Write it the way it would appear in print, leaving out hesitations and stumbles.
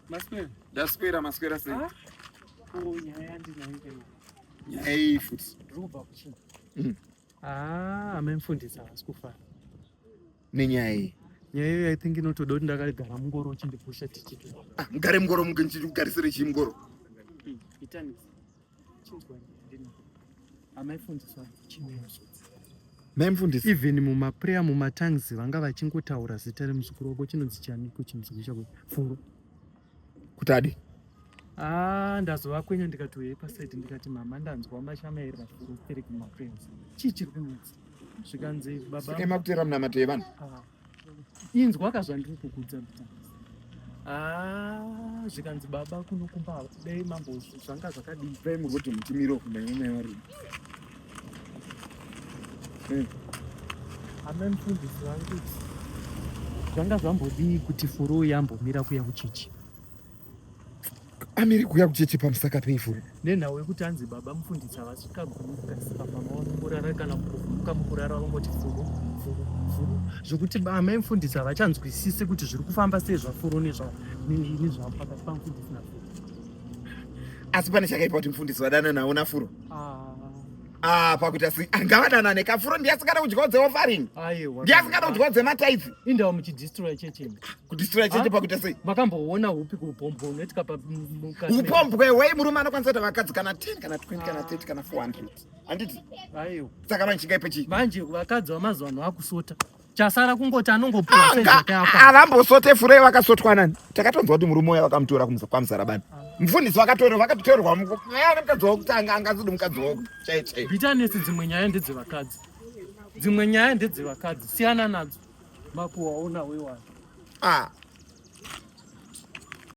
Maswera. Ndaswera maswera sei? Nyaya ndinayo. Nyaya futhi. Ruba kuchini. Amemfundisa asikufana. Nenyaya. Nyaya I think inotoda kuti ndakagara mungoro uchindipusha tichiti. Mugare mungoro mugarisire chimungoro. Itani. Chinzwa ndino. Amefundisa chimweso. Maimfundisa. Even mumaprayer mumatongues vanga vachingotaura zita remuzukuru wako chinonzi chani kuchimuziki chako furo. Kutadi. Ndazova kwenya ndikati pasaidi ndikati mama ndanzwa mashamairira furo pere kumaprayers. Chichiri kunzi. Zvikanzi baba. Sema kuti ramnamate vanhu. Inzwa kazvandiri kukudza kuti. Zvikanzi baba kunokumba dai mambo zvanga zvakadii. Pei mukuti mutimiro kudaimai vari. Amemfundisi vangu zvanga zvambodii kuti furo yambomira kuya kuchechi. Amiri kuya kuchechi pamusaka pei furo. Nenhau yekuti anzi baba mufundisi avasvikagumika pamama vanomborara kana kuvuka mukurara vanongoti furo. Zvokuti amai mufundisi havachanzwisisi kuti zviri kufamba sei zvafuro nezvapakati pamufundisi nafuro. Asi pane chakaipa kuti mufundisi vadana nawo nafuro. Pakuti asi angavadanane kafuro ndiasingada kudyawo dzeofaring. Ndiasingada kudyawo dzemataifi. Indawo muchidestroy cheche. Kudestroy cheche pakuti sei? Makamboona upi kupombo unoitika pamukati. Upombwe wei murume anokwanisa kuti vakadzi kana 10 kana 20 kana 30 kana 400. Handiti? Aiwa. Saka manje chingaipe chii? Manje vakadzi vamazuva ano vakusota. Chasara kungoti anongopuwa sezvakayapa. Avambosote furo vakasotwa nani? Takatonzwa kuti murume uya vakamutora kwamusarabani. Mufundisi vakatotorwa mukadzi wokutanga angazidi mukadzi woko chaichai. Bitanesi dzimwe nyaya ndedzevakadzi. Dzimwe nyaya ndedzevakadzi. Siyana nadzo. Mapuwa una wewana.